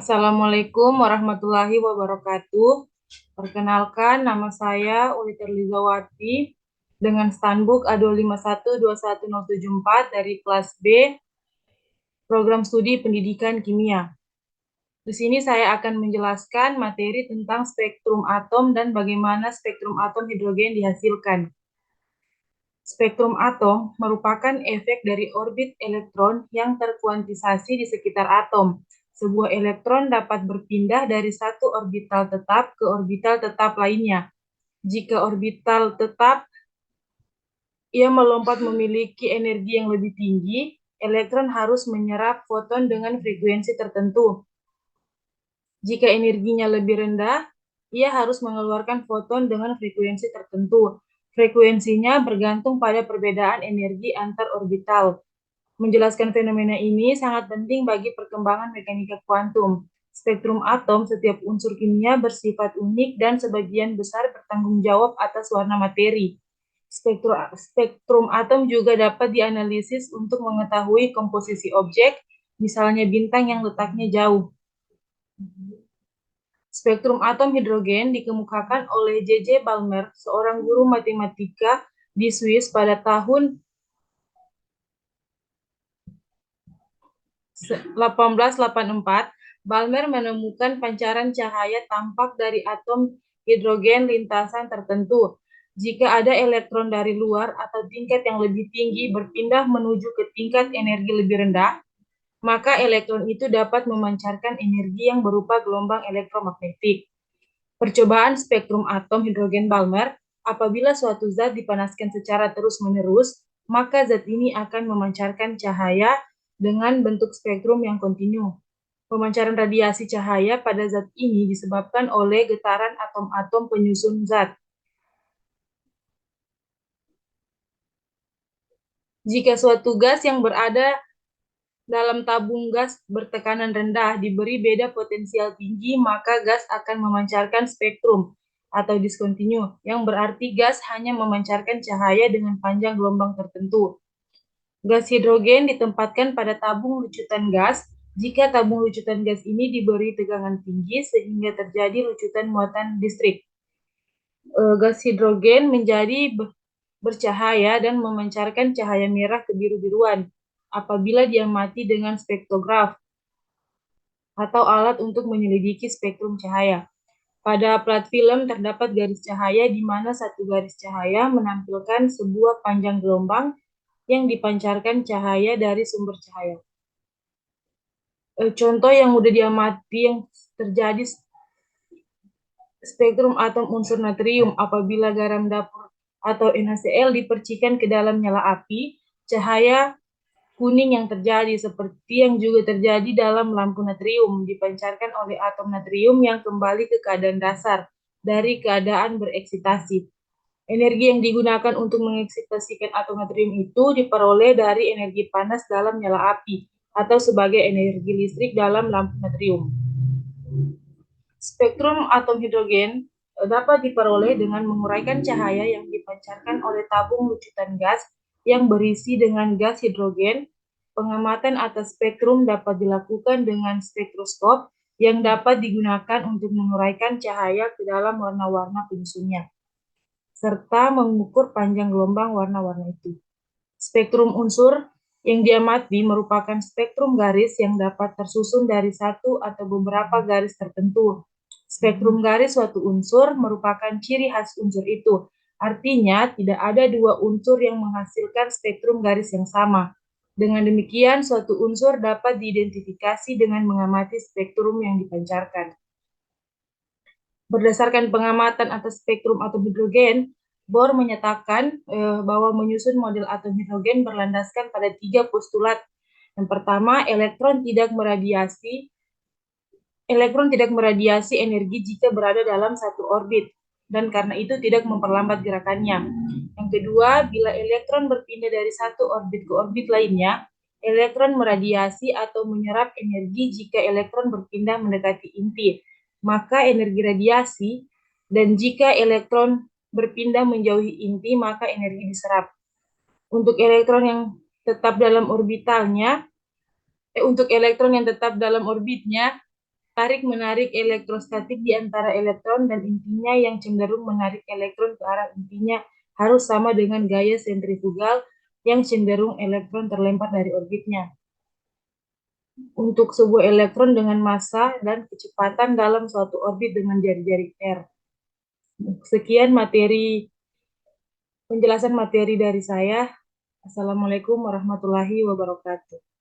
Assalamualaikum warahmatullahi wabarakatuh. Perkenalkan, nama saya Uliter Lizawati dengan Stanbook A251-21074 dari kelas B, Program Studi Pendidikan Kimia. Di sini saya akan menjelaskan materi tentang spektrum atom dan bagaimana spektrum atom hidrogen dihasilkan. Spektrum atom merupakan efek dari orbit elektron yang terkuantisasi di sekitar atom. Sebuah elektron dapat berpindah dari satu orbital tetap ke orbital tetap lainnya. Jika orbital tetap ia melompat memiliki energi yang lebih tinggi, elektron harus menyerap foton dengan frekuensi tertentu. Jika energinya lebih rendah, ia harus mengeluarkan foton dengan frekuensi tertentu. Frekuensinya bergantung pada perbedaan energi antar orbital. Menjelaskan fenomena ini sangat penting bagi perkembangan mekanika kuantum. Spektrum atom setiap unsur kimia bersifat unik dan sebagian besar bertanggung jawab atas warna materi. Spektrum atom juga dapat dianalisis untuk mengetahui komposisi objek, misalnya bintang yang letaknya jauh. Spektrum atom hidrogen dikemukakan oleh J.J. Balmer, seorang guru matematika di Swiss pada tahun 1884. Balmer menemukan pancaran cahaya tampak dari atom hidrogen lintasan tertentu. Jika ada elektron dari luar atau tingkat yang lebih tinggi berpindah menuju ke tingkat energi lebih rendah, maka elektron itu dapat memancarkan energi yang berupa gelombang elektromagnetik. Percobaan spektrum atom hidrogen Balmer, apabila suatu zat dipanaskan secara terus-menerus, maka zat ini akan memancarkan cahaya dengan bentuk spektrum yang kontinu. Pemancaran radiasi cahaya pada zat ini disebabkan oleh getaran atom-atom penyusun zat. Jika suatu gas yang berada dalam tabung gas bertekanan rendah diberi beda potensial tinggi, maka gas akan memancarkan spektrum atau diskontinu, yang berarti gas hanya memancarkan cahaya dengan panjang gelombang tertentu. Gas hidrogen ditempatkan pada tabung lucutan gas jika tabung lucutan gas ini diberi tegangan tinggi sehingga terjadi lucutan muatan listrik. Gas hidrogen menjadi bercahaya dan memancarkan cahaya merah kebiru-biruan apabila diamati dengan spektrograf atau alat untuk menyelidiki spektrum cahaya. Pada plat film terdapat garis cahaya di mana satu garis cahaya menampilkan sebuah panjang gelombang yang dipancarkan cahaya dari sumber cahaya. Contoh yang mudah diamati yang terjadi spektrum atom unsur natrium apabila garam dapur atau NaCl dipercikan ke dalam nyala api, cahaya kuning yang terjadi seperti yang juga terjadi dalam lampu natrium dipancarkan oleh atom natrium yang kembali ke keadaan dasar dari keadaan bereksitasi. Energi yang digunakan untuk mengeksitasikan atom natrium itu diperoleh dari energi panas dalam nyala api atau sebagai energi listrik dalam lampu natrium. Spektrum atom hidrogen dapat diperoleh dengan menguraikan cahaya yang dipancarkan oleh tabung lucutan gas yang berisi dengan gas hidrogen. Pengamatan atas spektrum dapat dilakukan dengan spektroskop yang dapat digunakan untuk menguraikan cahaya ke dalam warna-warna penyusunnya, serta mengukur panjang gelombang warna-warna itu. Spektrum unsur yang diamati merupakan spektrum garis yang dapat tersusun dari satu atau beberapa garis tertentu. Spektrum garis suatu unsur merupakan ciri khas unsur itu. Artinya, tidak ada dua unsur yang menghasilkan spektrum garis yang sama. Dengan demikian, suatu unsur dapat diidentifikasi dengan mengamati spektrum yang dipancarkan. Berdasarkan pengamatan atas spektrum atom hidrogen, Bohr menyatakan bahwa menyusun model atom hidrogen berlandaskan pada 3 postulat. Yang pertama, elektron tidak meradiasi energi jika berada dalam satu orbit, dan karena itu tidak memperlambat gerakannya. Yang kedua, bila elektron berpindah dari satu orbit ke orbit lainnya, elektron meradiasi atau menyerap energi jika elektron berpindah mendekati inti, maka energi radiasi, dan jika elektron berpindah menjauhi inti, maka energi diserap. Untuk elektron yang tetap dalam orbitnya, tarik-menarik elektrostatik di antara elektron dan intinya yang cenderung menarik elektron ke arah intinya harus sama dengan gaya sentrifugal yang cenderung elektron terlempar dari orbitnya. Untuk sebuah elektron dengan massa dan kecepatan dalam suatu orbit dengan jari-jari R. Sekian penjelasan materi dari saya. Assalamualaikum warahmatullahi wabarakatuh.